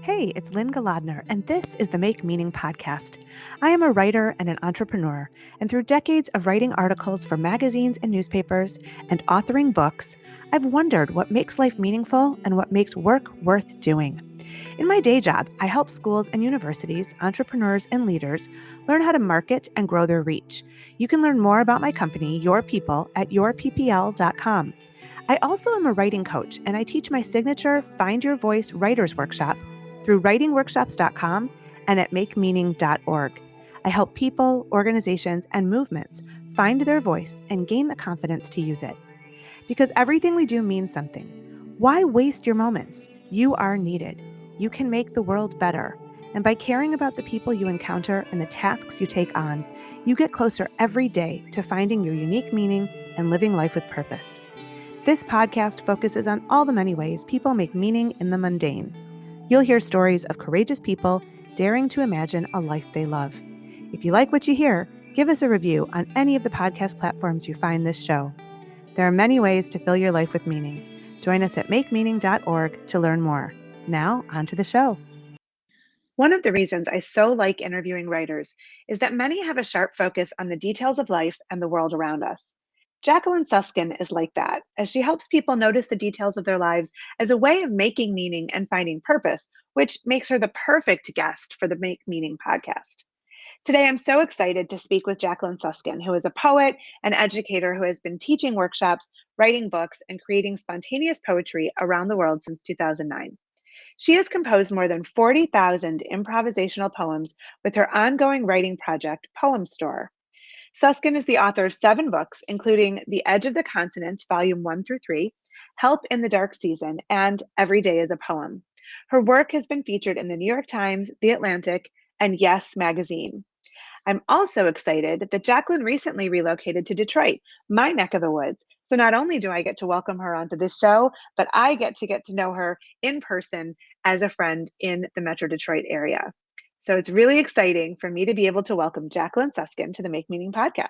Hey, it's Lynne Golodner, and this is the Make Meaning podcast. I am a writer and an entrepreneur, and through decades of writing articles for magazines and newspapers and authoring books, I've wondered what makes life meaningful and what makes work worth doing. In my day job, I help schools and universities, entrepreneurs, and leaders learn how to market and grow their reach. You can learn more about my company, Your People, at yourppl.com. I also am a writing coach, and I teach my signature Find Your Voice Writers Workshop through writingworkshops.com and at makemeaning.org. I help people, organizations, and movements find their voice and gain the confidence to use it. Because everything we do means something. Why waste your moments? You are needed. You can make the world better. And by caring about the people you encounter and the tasks you take on, you get closer every day to finding your unique meaning and living life with purpose. This podcast focuses on all the many ways people make meaning in the mundane. You'll hear stories of courageous people daring to imagine a life they love. If you like what you hear, give us a review on any of the podcast platforms you find this show. There are many ways to fill your life with meaning. Join us at makemeaning.org to learn more. Now, on to the show. One of the reasons I so like interviewing writers is that many have a sharp focus on the details of life and the world around us. Jacqueline Suskin is like that, as she helps people notice the details of their lives as a way of making meaning and finding purpose, which makes her the perfect guest for the Make Meaning podcast. Today, I'm so excited to speak with Jacqueline Suskin, who is a poet and educator who has been teaching workshops, writing books, and creating spontaneous poetry around the world since 2009. She has composed more than 40,000 improvisational poems with her ongoing writing project, Poem Store. Suskin is the author of 7 books, including The Edge of the Continent, Volume 1 through 3, Help in the Dark Season, and Every Day is a Poem. Her work has been featured in the New York Times, The Atlantic, and Yes Magazine. I'm also excited that Jacqueline recently relocated to Detroit, my neck of the woods. So not only do I get to welcome her onto this show, but I get to know her in person as a friend in the Metro Detroit area. So it's really exciting for me to be able to welcome Jacqueline Suskin to the Make Meaning podcast.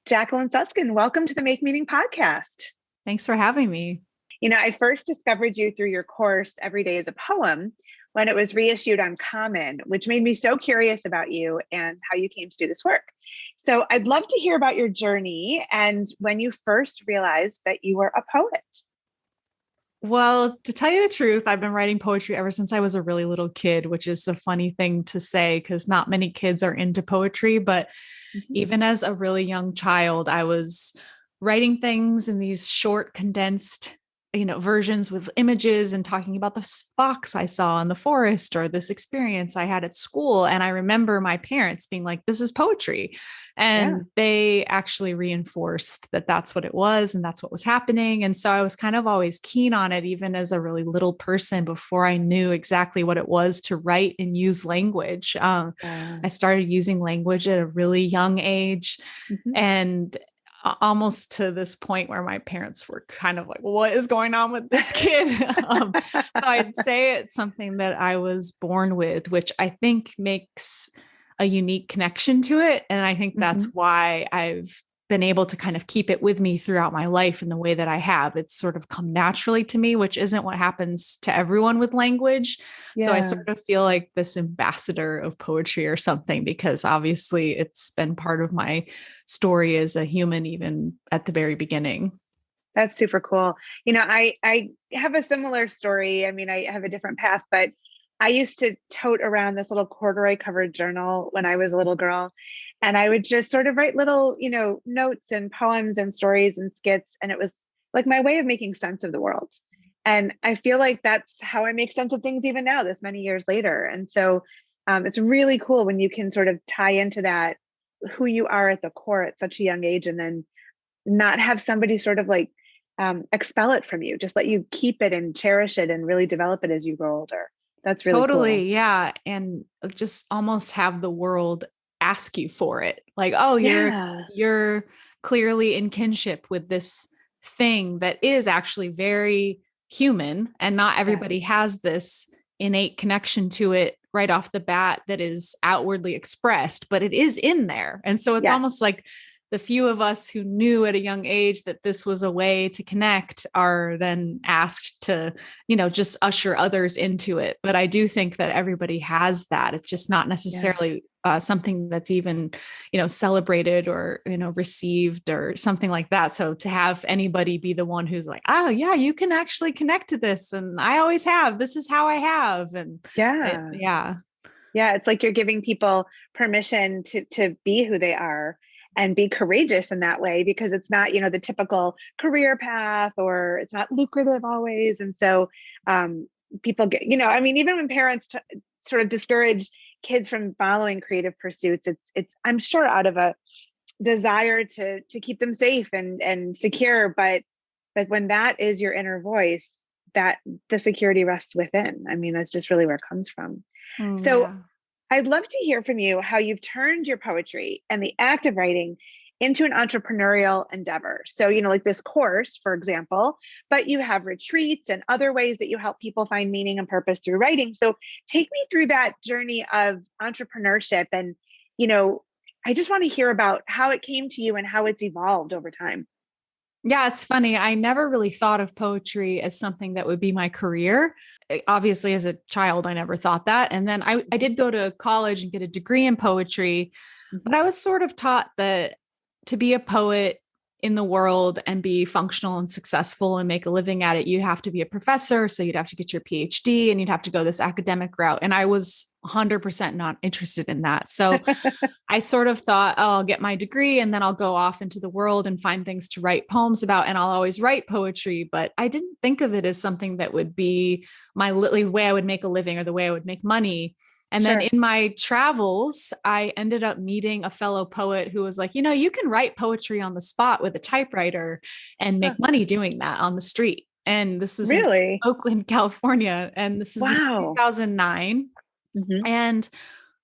Jacqueline Suskin, welcome to the Make Meaning podcast. Thanks for having me. You know, I first discovered you through your course, Every Day is a Poem, when it was reissued on Common, which made me so curious about you and how you came to do this work. So I'd love to hear about your journey and when you first realized that you were a poet. Well, to tell you the truth, I've been writing poetry ever since I was a really little kid, which is a funny thing to say because not many kids are into poetry. But even as a really young child, I was writing things in these short, condensed versions with images and talking about the fox I saw in the forest or this experience I had at school. And I remember my parents being like, this is poetry. And they actually reinforced that that's what it was and that's what was happening. And so I was kind of always keen on it, even as a really little person before I knew exactly what it was to write and use language. I started using language at a really young age. And almost to this point where my parents were kind of like, what is going on with this kid? So I'd say it's something that I was born with, which I think makes a unique connection to it. And I think that's why I've been able to kind of keep it with me throughout my life in the way that I have. It's sort of come naturally to me, which isn't what happens to everyone with language. So I sort of feel like this ambassador of poetry or something, because obviously it's been part of my story as a human, even at the very beginning. That's super cool. You know, I have a similar story. I mean, I have a different path, but I used to tote around this little corduroy covered journal when I was a little girl. And I would just sort of write little, notes and poems and stories and skits. And it was like my way of making sense of the world. And I feel like that's how I make sense of things even now, this many years later. And so it's really cool when you can sort of tie into that, who you are at the core at such a young age, and then not have somebody sort of like expel it from you, just let you keep it and cherish it and really develop it as you grow older. That's really totally cool. Yeah. And just almost have the world ask you for it. Like, oh, you're clearly in kinship with this thing that is actually very human. And not everybody has this innate connection to it right off the bat that is outwardly expressed, but it is in there. And so it's almost like the few of us who knew at a young age that this was a way to connect are then asked to, just usher others into it. But I do think that everybody has that. It's just not necessarily something that's even, celebrated or, received or something like that. So to have anybody be the one who's like, oh yeah, you can actually connect to this. And I always have, this is how I have. And Yeah. Yeah. It's like you're giving people permission to be who they are and be courageous in that way, because it's not, the typical career path, or it's not lucrative always. And so people get, even when parents sort of discourage kids from following creative pursuits, it's I'm sure out of a desire to keep them safe and secure, but when that is your inner voice, that the security rests within. I mean, that's just really where it comes from. So I'd love to hear from you how you've turned your poetry and the act of writing into an entrepreneurial endeavor. So, like this course, for example, but you have retreats and other ways that you help people find meaning and purpose through writing. So take me through that journey of entrepreneurship. And, I just want to hear about how it came to you and how it's evolved over time. Yeah, it's funny. I never really thought of poetry as something that would be my career. Obviously, as a child, I never thought that. And then I did go to college and get a degree in poetry, but I was sort of taught that to be a poet in the world and be functional and successful and make a living at it, you have to be a professor. So you'd have to get your PhD and you'd have to go this academic route. And I was 100% not interested in that. So I sort of thought, oh, I'll get my degree and then I'll go off into the world and find things to write poems about. And I'll always write poetry. But I didn't think of it as something that would be the way I would make a living or the way I would make money. And then in my travels, I ended up meeting a fellow poet who was like, you can write poetry on the spot with a typewriter and make money doing that on the street. And this was really in Oakland, California. And this is in 2009. And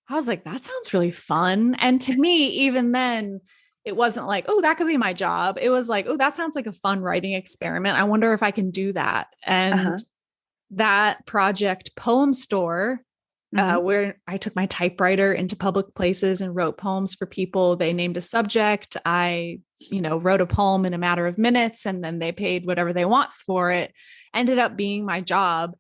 I was like, that sounds really fun. And to me, even then, it wasn't like, oh, that could be my job. It was like, oh, that sounds like a fun writing experiment. I wonder if I can do that. And that project, Poem Store, where I took my typewriter into public places and wrote poems for people. They named a subject. I, wrote a poem in a matter of minutes, and then they paid whatever they want for it. Ended up being my job.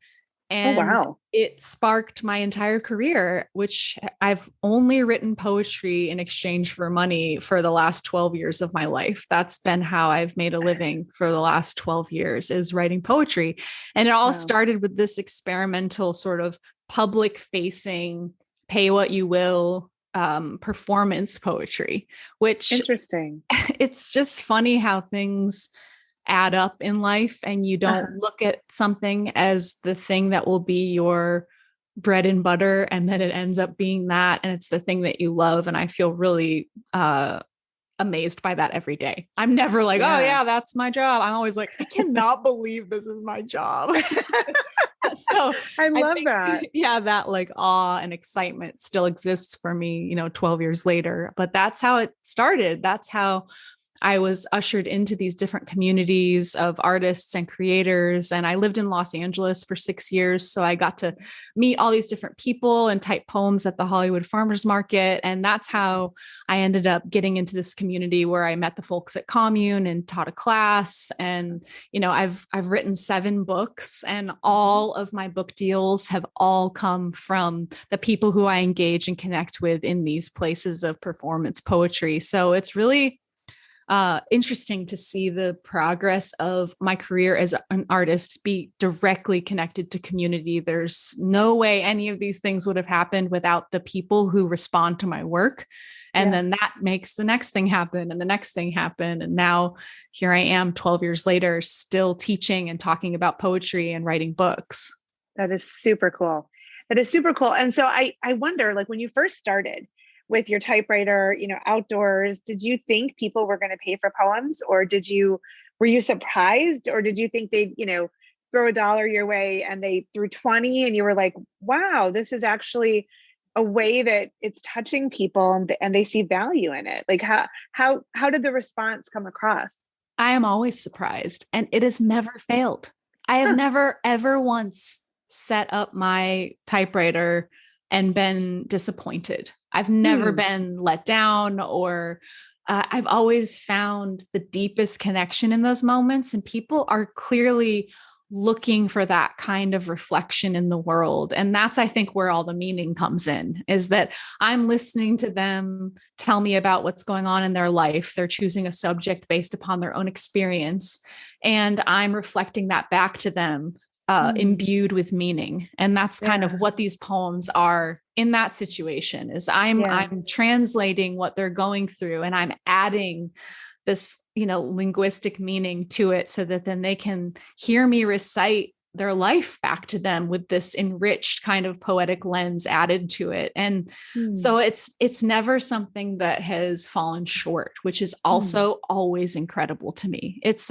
And it sparked my entire career, which I've only written poetry in exchange for money for the last 12 years of my life. That's been how I've made a living for the last 12 years, is writing poetry. And it all started with this experimental sort of public facing, pay what you will performance poetry, which interesting. It's just funny how things add up in life, and you don't look at something as the thing that will be your bread and butter, and then it ends up being that, and it's the thing that you love. And I feel really amazed by that every day. I'm never like, oh yeah, that's my job. I'm always like, I cannot believe this is my job. So I love that. Yeah, that like awe and excitement still exists for me, 12 years later. But that's how it started. That's how I was ushered into these different communities of artists and creators. And I lived in Los Angeles for 6 years. So I got to meet all these different people and type poems at the Hollywood Farmers Market. And that's how I ended up getting into this community where I met the folks at Commune and taught a class. And, I've written 7 books, and all of my book deals have all come from the people who I engage and connect with in these places of performance poetry. So it's really interesting to see the progress of my career as an artist be directly connected to community. There's no way any of these things would have happened without the people who respond to my work. And then that makes the next thing happen and the next thing happen. And now here I am 12 years later, still teaching and talking about poetry and writing books. That is super cool. And so I wonder, like, when you first started with your typewriter, outdoors, did you think people were going to pay for poems, or were you surprised, or did you think they'd, throw $1 your way and they threw 20 and you were like, wow, this is actually a way that it's touching people and they see value in it? Like how did the response come across? I am always surprised, and it has never failed. I have never, ever once set up my typewriter and been disappointed. I've never been let down or I've always found the deepest connection in those moments, and people are clearly looking for that kind of reflection in the world. And that's, I think, where all the meaning comes in, is that I'm listening to them tell me about what's going on in their life. They're choosing a subject based upon their own experience, and I'm reflecting that back to them, imbued with meaning. And that's kind of what these poems are in that situation, is I'm translating what they're going through, and I'm adding this, linguistic meaning to it, so that then they can hear me recite their life back to them with this enriched kind of poetic lens added to it. And so it's never something that has fallen short, which is also always incredible to me. It's,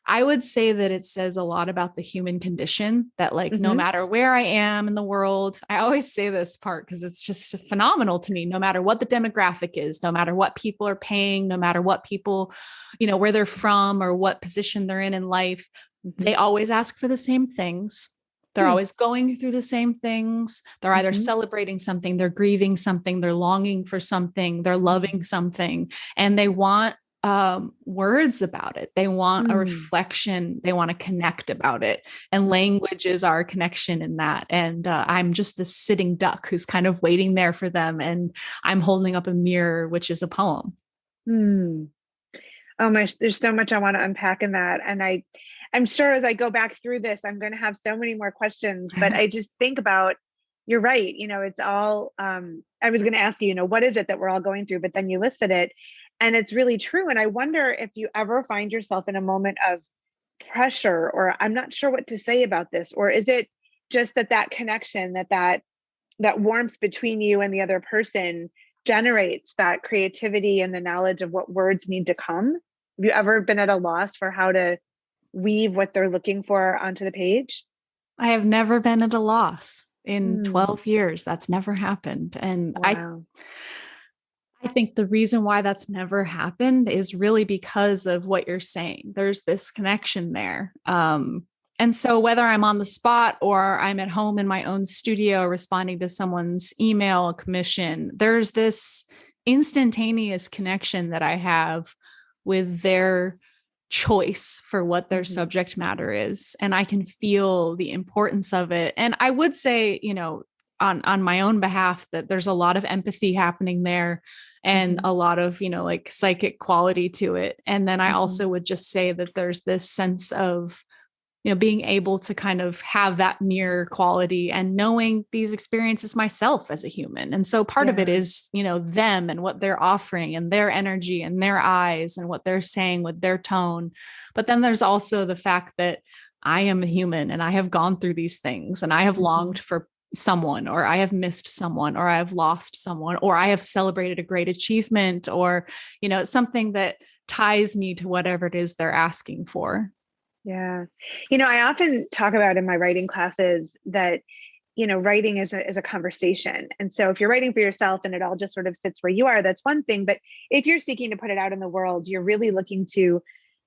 I would say that it says a lot about the human condition, that like, no matter where I am in the world, I always say this part because it's just phenomenal to me, no matter what the demographic is, no matter what people are paying, no matter what people, where they're from or what position they're in life, they always ask for the same things. They're always going through the same things. They're either celebrating something, they're grieving something, they're longing for something, they're loving something, and they want words about it. They want a reflection. They want to connect about it. And language is our connection in that. And I'm just this sitting duck who's kind of waiting there for them. And I'm holding up a mirror, which is a poem. Oh my, there's so much I want to unpack in that. And I'm sure as I go back through this, I'm going to have so many more questions, but I just think about, you're right. It's all, I was going to ask you, what is it that we're all going through, but then you listed it. And it's really true. And I wonder if you ever find yourself in a moment of pressure, or I'm not sure what to say about this, or is it just that connection, that warmth between you and the other person generates that creativity and the knowledge of what words need to come? Have you ever been at a loss for how to weave what they're looking for onto the page? I have never been at a loss in 12 years. That's never happened. And wow. I think the reason why that's never happened is really because of what you're saying. There's this connection there. And so whether I'm on the spot or I'm at home in my own studio responding to someone's email commission, there's this instantaneous connection that I have with their choice for what their subject matter is. And I can feel the importance of it. And I would say, on my own behalf, that there's a lot of empathy happening there, and a lot of, like psychic quality to it. And then I also would just say that there's this sense of, being able to kind of have that mirror quality and knowing these experiences myself as a human. And so part of it is, them and what they're offering and their energy and their eyes and what they're saying with their tone. But then there's also the fact that I am a human and I have gone through these things, and I have longed for someone, or I have missed someone, or I have lost someone, or I have celebrated a great achievement, or, something that ties me to whatever it is they're asking for. Yeah. I often talk about in my writing classes that, writing is a conversation. And so if you're writing for yourself and it all just sort of sits where you are, that's one thing. But if you're seeking to put it out in the world, you're really looking to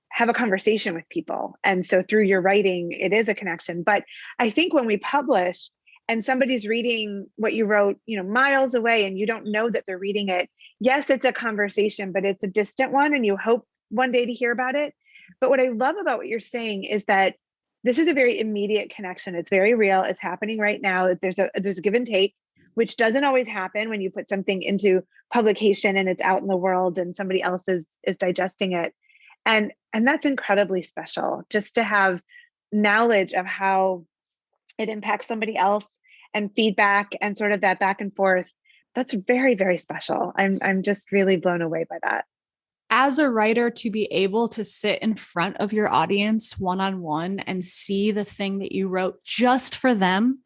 have a conversation with people. And so through your writing, it is a connection. But I think when we publish and somebody's reading what you wrote, miles away, and you don't know that they're reading it, yes, it's a conversation, but it's a distant one, and you hope one day to hear about it. But what I love about what you're saying is that this is a very immediate connection. It's very real. It's happening right now. There's a give and take, which doesn't always happen when you put something into publication and it's out in the world and somebody else is digesting it. And that's incredibly special, just to have knowledge of how it impacts somebody else and feedback and sort of that back and forth. That's very, very special. I'm just really blown away by that. As a writer, to be able to sit in front of your audience one-on-one and see the thing that you wrote just for them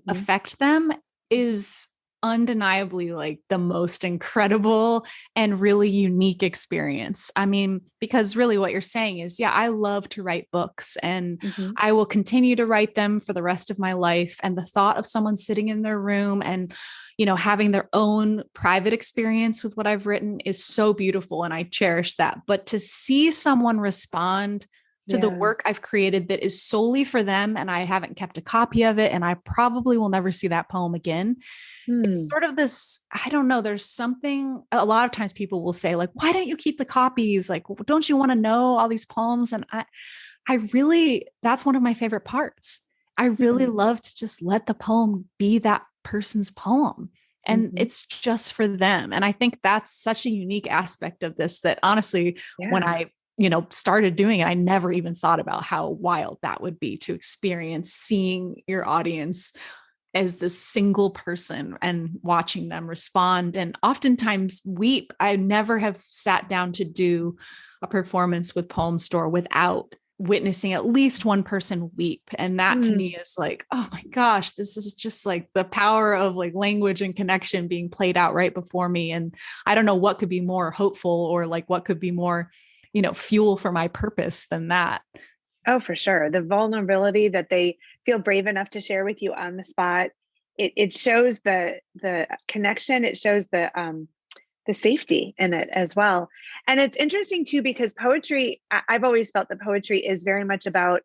affect them is undeniably like the most incredible and really unique experience. I mean, because really what you're saying is, yeah, I love to write books and I will continue to write them for the rest of my life. And the thought of someone sitting in their room and, having their own private experience with what I've written is so beautiful. And I cherish that. But to see someone respond to the Yeah. work I've created that is solely for them. And I haven't kept a copy of it. And I probably will never see that poem again. It's Hmm. sort of this, I don't know, there's something, a lot of times people will say, like, why don't you keep the copies? Like, don't you want to know all these poems? And I really, that's one of my favorite parts. I really Hmm. love to just let the poem be that person's poem. And Hmm. it's just for them. And I think that's such a unique aspect of this that honestly, when Yeah. I, started doing it, I never even thought about how wild that would be to experience seeing your audience as this single person and watching them respond and oftentimes weep. I never have sat down to do a performance with Poem Store without witnessing at least one person weep. And that to Hmm. me is like, oh my gosh, this is just like the power of like language and connection being played out right before me. And I don't know what could be more hopeful or like what could be more, fuel for my purpose than that. Oh, for sure. The vulnerability that they feel brave enough to share with you on the spot. It shows the connection. It shows the safety in it as well. And it's interesting too, because poetry, I've always felt that poetry is very much about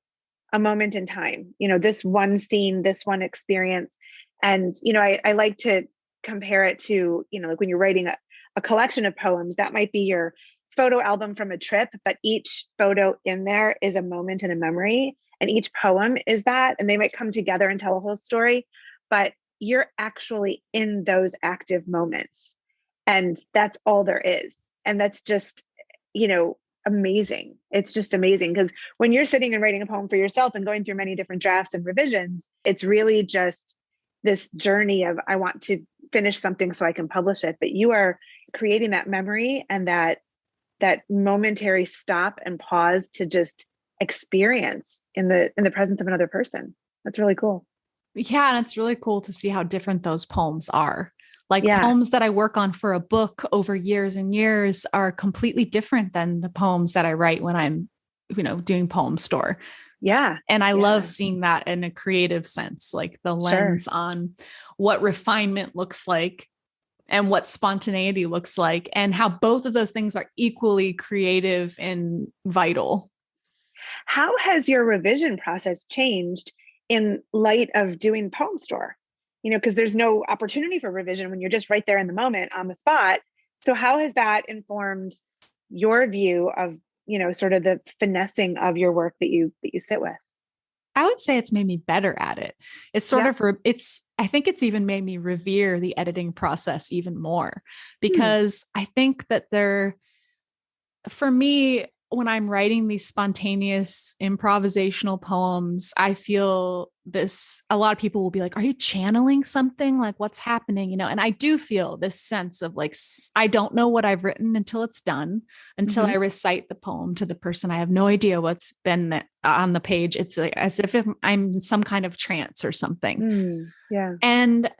a moment in time, this one scene, this one experience. And, I like to compare it to, like when you're writing a collection of poems, that might be your photo album from a trip, but each photo in there is a moment and a memory. And each poem is that, and they might come together and tell a whole story, but you're actually in those active moments. And that's all there is. And that's just, amazing. It's just amazing because when you're sitting and writing a poem for yourself and going through many different drafts and revisions, it's really just this journey of, I want to finish something so I can publish it. But you are creating that memory and that momentary stop and pause to just experience in the presence of another person. That's really cool. Yeah. And it's really cool to see how different those poems are. Like Yeah. poems that I work on for a book over years and years are completely different than the poems that I write when I'm, doing Poem Store. Yeah. And I love Yeah. seeing that in a creative sense, like the Sure. lens on what refinement looks like and what spontaneity looks like, and how both of those things are equally creative and vital. How has your revision process changed in light of doing Poem Store? Because there's no opportunity for revision when you're just right there in the moment on the spot. So how has that informed your view of, sort of the finessing of your work that you sit with? I would say it's made me better at it. It's sort Yeah. of, I think it's even made me revere the editing process even more Hmm. because I think that for me, when I'm writing these spontaneous improvisational poems, I feel this. A lot of people will be like, are you channeling something? Like, what's happening? And I do feel this sense of like, I don't know what I've written until it's done, until Mm-hmm. I recite the poem to the person. I have no idea what's been on the page. It's like, as if I'm in some kind of trance or something. Mm. Yeah. And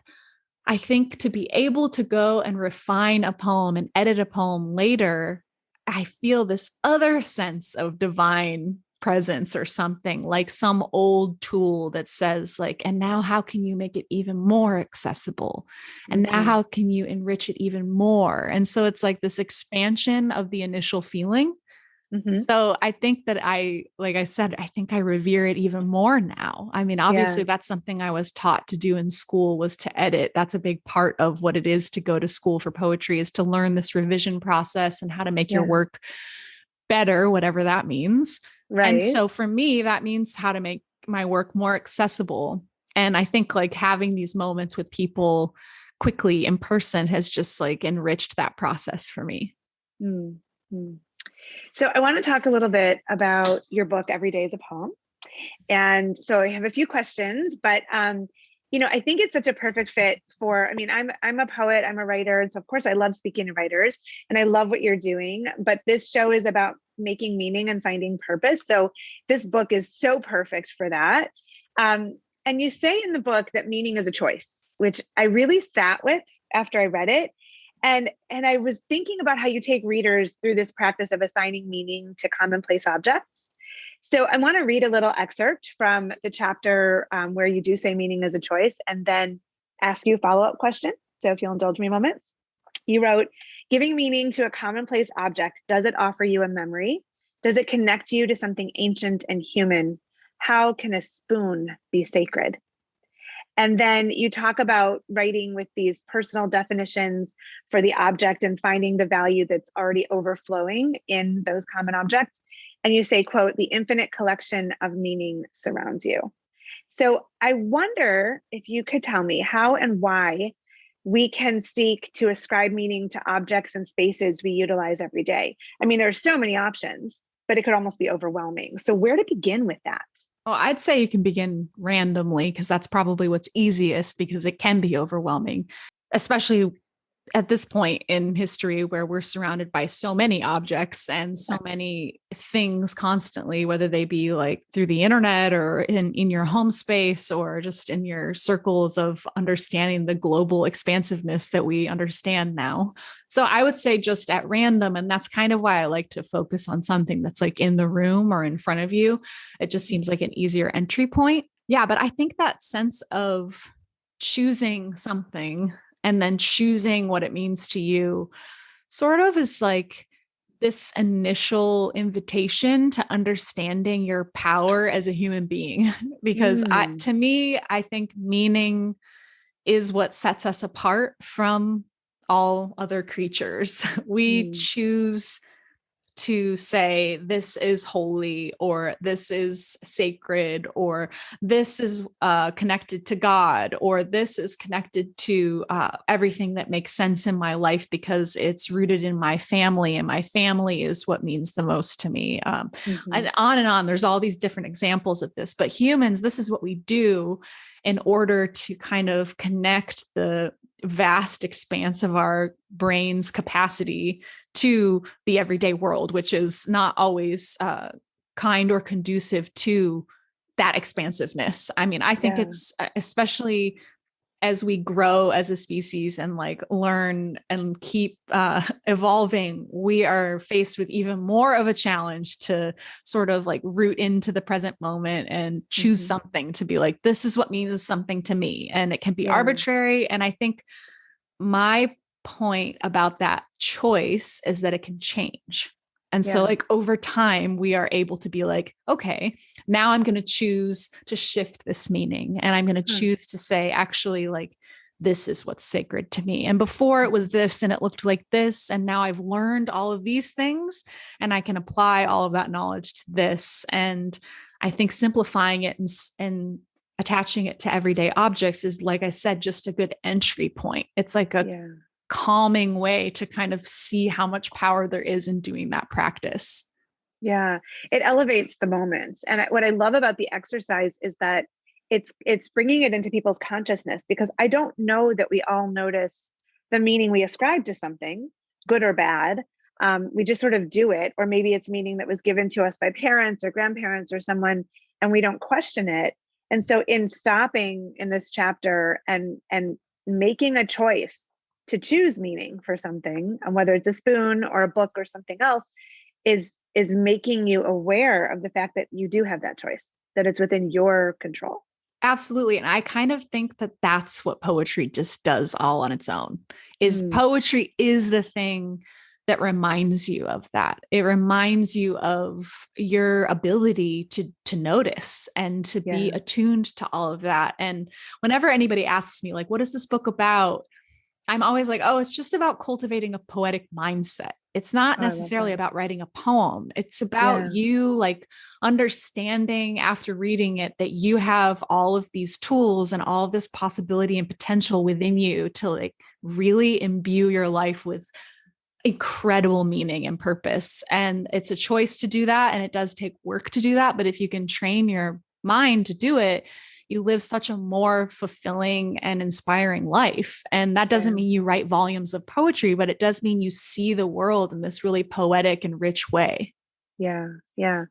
I think to be able to go and refine a poem and edit a poem later, I feel this other sense of divine presence or something, like some old tool that says like, and now how can you make it even more accessible, and now Mm. how can you enrich it even more? And so it's like this expansion of the initial feeling. Mm-hmm. So I think that like I said, I think I revere it even more now. I mean, Yeah. obviously that's something I was taught to do in school, was to edit. That's a big part of what it is to go to school for poetry, is to learn this revision process and how to make your Yeah. work better, whatever that means. And Right. so for me, that means how to make my work more accessible. And I think like having these moments with people quickly in person has just like enriched that process for me. Mm-hmm. So I want to talk a little bit about your book, Every Day is a Poem. And so I have a few questions, but I think it's such a perfect fit for, I mean, I'm a poet, I'm a writer. And so of course I love speaking to writers and I love what you're doing, but this show is about making meaning and finding purpose. So this book is so perfect for that. And you say in the book that meaning is a choice, which I really sat with after I read it. And I was thinking about how you take readers through this practice of assigning meaning to commonplace objects. So I want to read a little excerpt from the chapter where you do say meaning is a choice, and then ask you a follow-up question. So if you'll indulge me a moment. You wrote, giving meaning to a commonplace object, does it offer you a memory? Does it connect you to something ancient and human? How can a spoon be sacred? And then you talk about writing with these personal definitions for the object and finding the value that's already overflowing in those common objects. And you say, quote, the infinite collection of meaning surrounds you. So I wonder if you could tell me how and why we can seek to ascribe meaning to objects and spaces we utilize every day. I mean, there are so many options, but it could almost be overwhelming. So where to begin with that? Well, I'd say you can begin randomly because that's probably what's easiest because it can be overwhelming, especially at this point in history where we're surrounded by so many objects and so many things constantly, whether they be like through the internet or in your home space or just in your circles of understanding the global expansiveness that we understand now. So I would say just at random, and that's kind of why I like to focus on something that's like in the room or in front of you. It just seems like an easier entry point. Yeah, but I think that sense of choosing something and then choosing what it means to you sort of is like this initial invitation to understanding your power as a human being. Because to me, I think meaning is what sets us apart from all other creatures. We choose to say this is holy or this is sacred or this is connected to God or this is connected to everything that makes sense in my life because it's rooted in my family and my family is what means the most to me. And on. There's all these different examples of this, but humans, this is what we do in order to kind of connect the vast expanse of our brain's capacity to the everyday world, which is not always kind or conducive to that expansiveness. I mean, I think it's especially as we grow as a species and like learn and keep evolving, we are faced with even more of a challenge to sort of like root into the present moment and choose something to be like, this is what means something to me. And it can be arbitrary. And I think my point about that choice is that it can change. And so like over time, we are able to be like, okay, now I'm going to choose to shift this meaning. And I'm going to choose to say, actually, like, this is what's sacred to me. And before it was this and it looked like this. And now I've learned all of these things and I can apply all of that knowledge to this. And I think simplifying it and attaching it to everyday objects is, like I said, just a good entry point. It's like a calming way to kind of see how much power there is in doing that practice. Yeah, it elevates the moments. And what I love about the exercise is that it's bringing it into people's consciousness, because I don't know that we all notice the meaning we ascribe to something, good or bad. We just sort of do it, or maybe it's meaning that was given to us by parents or grandparents or someone, and we don't question it. And so in stopping in this chapter and making a choice to choose meaning for something, and whether it's a spoon or a book or something else, is making you aware of the fact that you do have that choice, that it's within your control. Absolutely. And I kind of think that that's what poetry just does all on its own. Is poetry is the thing that reminds you of that. It reminds you of your ability to notice and to be attuned to all of that. And whenever anybody asks me, like, what is this book about? I'm always like, oh, it's just about cultivating a poetic mindset. It's not necessarily about writing a poem. It's about you like understanding after reading it that you have all of these tools and all of this possibility and potential within you to like really imbue your life with incredible meaning and purpose. And it's a choice to do that. And it does take work to do that. But if you can train your mind to do it, you live such a more fulfilling and inspiring life. And that doesn't mean you write volumes of poetry, but it does mean you see the world in this really poetic and rich way. Yeah. Yeah.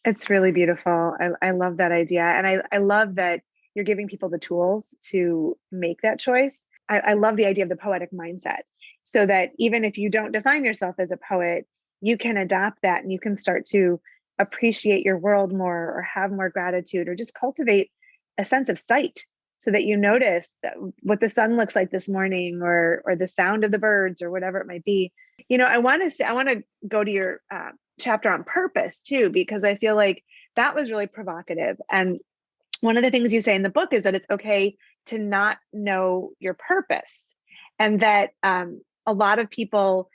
It's really beautiful. I love that idea. And I love that you're giving people the tools to make that choice. I love the idea of the poetic mindset, so that even if you don't define yourself as a poet, you can adopt that and you can start to appreciate your world more, or have more gratitude, or just cultivate a sense of sight, so that you notice that what the sun looks like this morning, or the sound of the birds, or whatever it might be. You know, I want to go to your chapter on purpose too, because I feel like that was really provocative. And one of the things you say in the book is that it's okay to not know your purpose, and that a lot of people,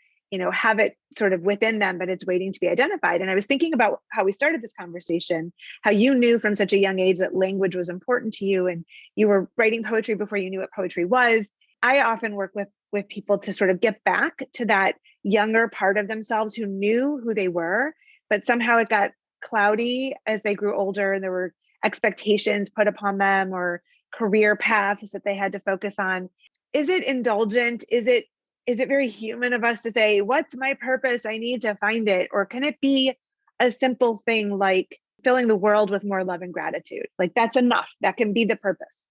have it sort of within them, but it's waiting to be identified. And I was thinking about how we started this conversation, how you knew from such a young age that language was important to you, and you were writing poetry before you knew what poetry was. I often work with people to sort of get back to that younger part of themselves who knew who they were, but somehow it got cloudy as they grew older, and there were expectations put upon them or career paths that they had to focus on. Is it indulgent? Is it very human of us to say, what's my purpose? I need to find it. Or can it be a simple thing like filling the world with more love and gratitude? Like that's enough. That can be the purpose.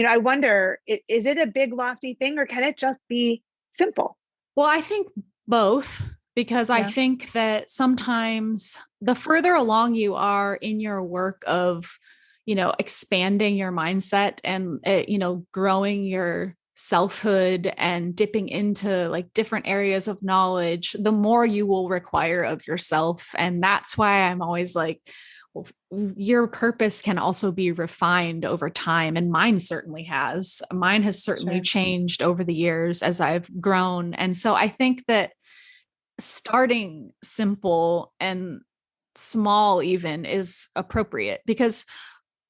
I wonder, is it a big lofty thing, or can it just be simple? Well, I think both, because I think that sometimes the further along you are in your work of, expanding your mindset and, growing your selfhood and dipping into like different areas of knowledge, the more you will require of yourself. And that's why I'm always like, well, your purpose can also be refined over time. And mine certainly has. Mine has certainly changed over the years as I've grown. And so I think that starting simple and small even is appropriate, because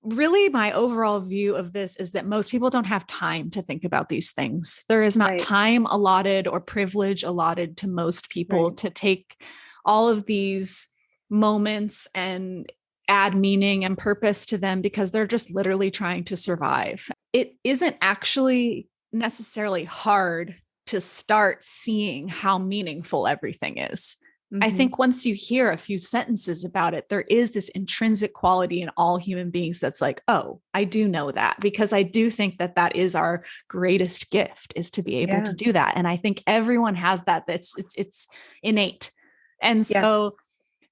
really my overall view of this is that most people don't have time to think about these things. There is not time allotted or privilege allotted to most people to take all of these moments and add meaning and purpose to them, because they're just literally trying to survive. It isn't actually necessarily hard to start seeing how meaningful everything is. I think once you hear a few sentences about it, there is this intrinsic quality in all human beings that's like, oh, I do know that, because I do think that that is our greatest gift, is to be able to do that. And I think everyone has that. It's innate. And so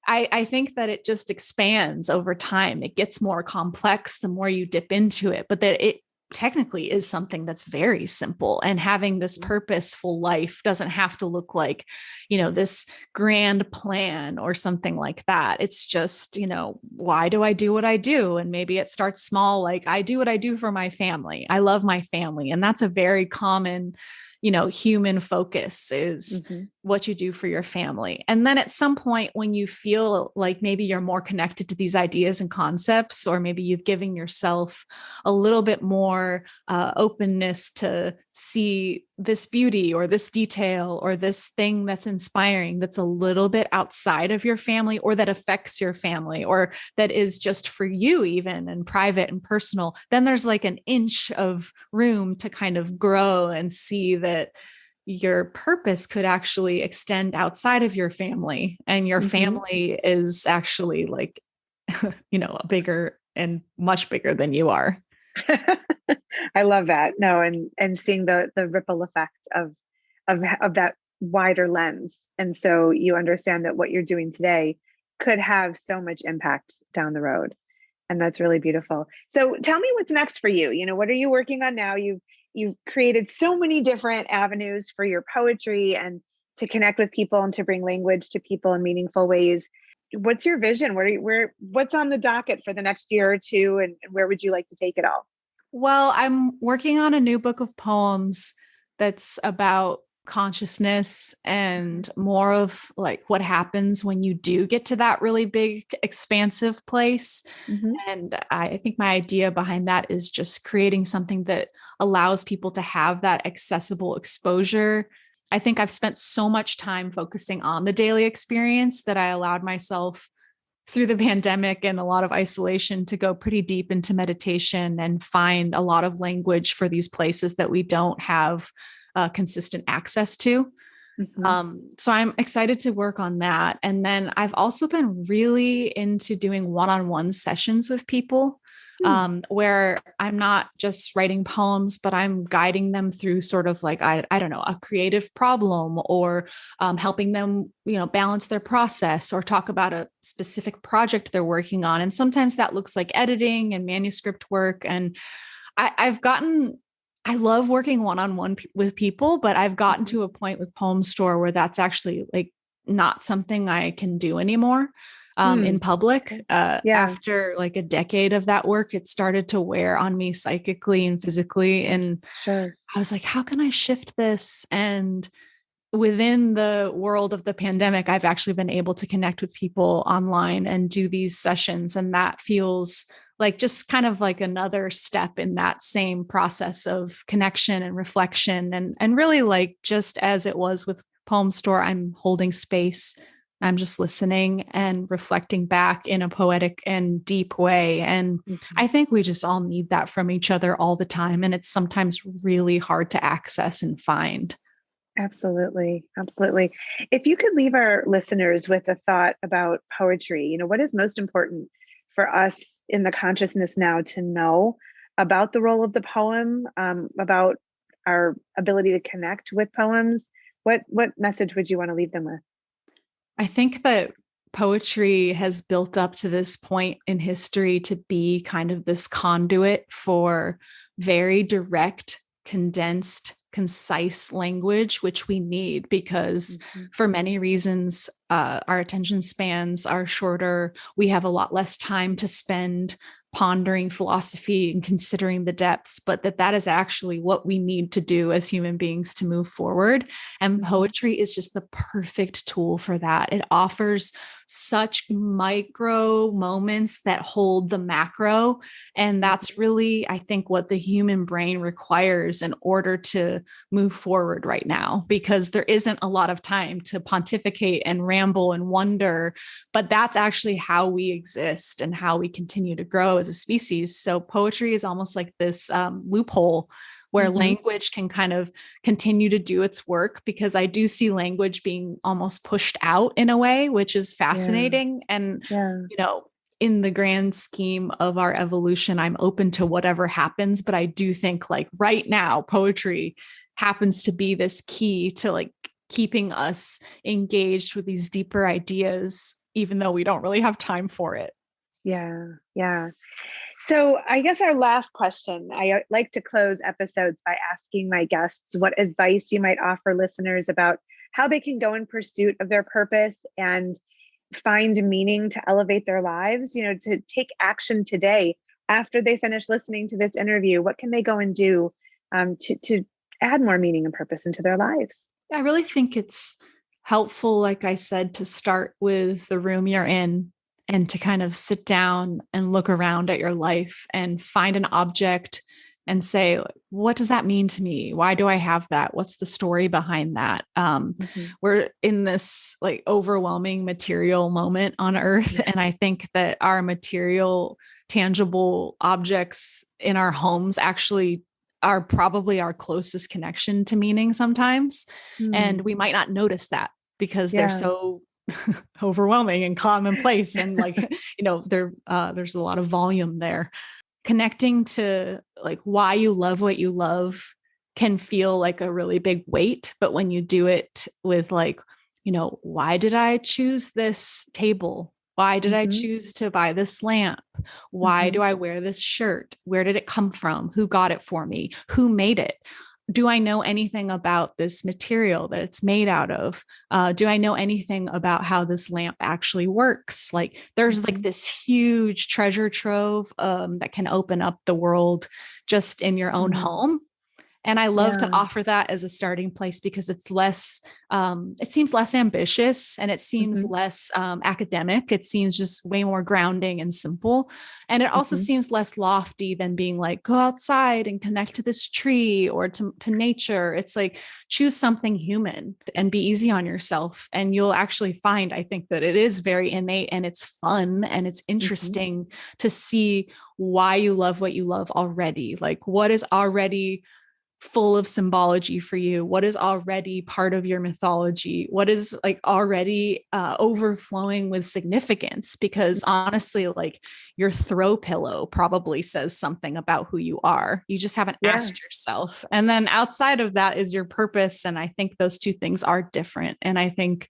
I think that it just expands over time. It gets more complex the more you dip into it, but that it technically is something that's very simple. And having this purposeful life doesn't have to look like, this grand plan or something like that. It's just, why do I do what I do? And maybe it starts small, like I do what I do for my family. I love my family. And that's a very common, human focus is what you do for your family. And then at some point when you feel like maybe you're more connected to these ideas and concepts, or maybe you've given yourself a little bit more openness to see this beauty or this detail or this thing that's inspiring, that's a little bit outside of your family, or that affects your family, or that is just for you even and private and personal, then there's like an inch of room to kind of grow and see that your purpose could actually extend outside of your family, and your family is actually like, bigger and much bigger than you are. I love that. No, and seeing the ripple effect of that wider lens. And so you understand that what you're doing today could have so much impact down the road. And that's really beautiful. So tell me what's next for you. What are you working on now? You've created so many different avenues for your poetry and to connect with people and to bring language to people in meaningful ways. What's your vision? What's on the docket for the next year or two, and where would you like to take it all? Well, I'm working on a new book of poems that's about consciousness and more of like what happens when you do get to that really big, expansive place. And I think my idea behind that is just creating something that allows people to have that accessible exposure. I think I've spent so much time focusing on the daily experience that I allowed myself through the pandemic and a lot of isolation to go pretty deep into meditation and find a lot of language for these places that we don't have consistent access to. So I'm excited to work on that. And then I've also been really into doing one-on-one sessions with people, where I'm not just writing poems, but I'm guiding them through sort of like, I don't know, a creative problem, or helping them, balance their process or talk about a specific project they're working on. And sometimes that looks like editing and manuscript work. And I love working one-on-one with people, but I've gotten to a point with Poem Store where that's actually like not something I can do anymore in Hmm. public. Yeah, After like a decade of that work, it started to wear on me psychically and physically. And sure. I was like, how can I shift this? And within the world of the pandemic, I've actually been able to connect with people online and do these sessions. And that feels like just kind of like another step in that same process of connection and reflection. And really, like, just as it was with Poem Store, I'm holding space. I'm just listening and reflecting back in a poetic and deep way. And Mhm. I think we just all need that from each other all the time. And it's sometimes really hard to access and find. Absolutely. Absolutely. If you could leave our listeners with a thought about poetry, what is most important for us in the consciousness now to know about the role of the poem, about our ability to connect with poems? What message would you want to leave them with? I think that poetry has built up to this point in history to be kind of this conduit for very direct, condensed, concise language, which we need because Mhm. for many reasons, our attention spans are shorter. We have a lot less time to spend pondering philosophy and considering the depths, but that is actually what we need to do as human beings to move forward. And Mhm. poetry is just the perfect tool for that. It offers such micro moments that hold the macro. And that's really, I think, what the human brain requires in order to move forward right now, because there isn't a lot of time to pontificate and ramble and wonder. But that's actually how we exist and how we continue to grow as a species. So poetry is almost like this loophole where Mhm. language can kind of continue to do its work, because I do see language being almost pushed out in a way, which is Yeah. fascinating. And, Yeah. you know, in the grand scheme of our evolution, I'm open to whatever happens. But I do think, like, right now, poetry happens to be this key to like keeping us engaged with these deeper ideas, even though we don't really have time for it. Yeah. Yeah. So, I guess our last question, I like to close episodes by asking my guests what advice you might offer listeners about how they can go in pursuit of their purpose and find meaning to elevate their lives, to take action today after they finish listening to this interview. What can they go and do to add more meaning and purpose into their lives? I really think it's helpful, like I said, to start with the room you're in and to kind of sit down and look around at your life and find an object and say, what does that mean to me? Why do I have that? What's the story behind that? Mhm. We're in this like overwhelming material moment on earth. Yeah. And I think that our material, tangible objects in our homes actually are probably our closest connection to meaning sometimes. And Hmm. we might not notice that because they're Yeah. so overwhelming and commonplace. And like, there's a lot of volume there. Connecting to like why you love what you love can feel like a really big weight. But when you do it with like, why did I choose this table? Why did I Hmm. choose to buy this lamp? Why Hmm. do I wear this shirt? Where did it come from? Who got it for me? Who made it? Do I know anything about this material that it's made out of? Do I know anything about how this lamp actually works? Like, there's like Hmm. this huge treasure trove that can open up the world just in your own Hmm. home. And I love to Yeah. offer that as a starting place because it's less, it seems less ambitious and it seems Hmm. less academic. It seems just way more grounding and simple. And it also Hmm. seems less lofty than being like, go outside and connect to this tree or to nature. It's like, choose something human and be easy on yourself. And you'll actually find, I think, that it is very innate and it's fun and it's Hmm. interesting to see why you love what you love already. Like, what is already full of symbology for you, what is already part of your mythology, what is like already overflowing with significance, because honestly, like, your throw pillow probably says something about who you are, you just haven't Yeah. asked yourself. And then outside of that is your purpose, and I think those two things are different. And I think,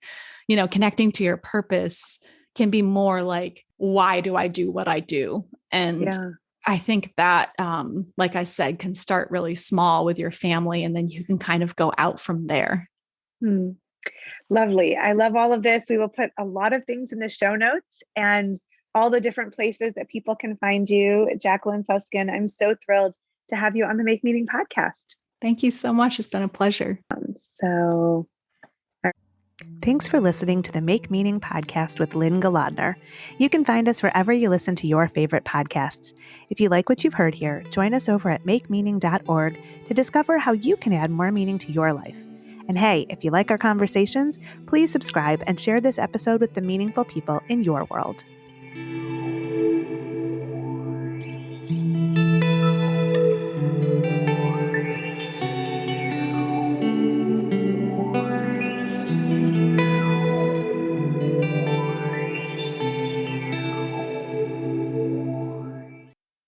connecting to your purpose can be more like, why do I do what I do? And Yeah. I think that, like I said, can start really small with your family, and then you can kind of go out from there. Hmm. Lovely. I love all of this. We will put a lot of things in the show notes and all the different places that people can find you. Jacqueline Suskin, I'm so thrilled to have you on the Make Meaning podcast. Thank you so much. It's been a pleasure. Thanks for listening to the Make Meaning podcast with Lynne Golodner. You can find us wherever you listen to your favorite podcasts. If you like what you've heard here, join us over at makemeaning.org to discover how you can add more meaning to your life. And hey, if you like our conversations, please subscribe and share this episode with the meaningful people in your world.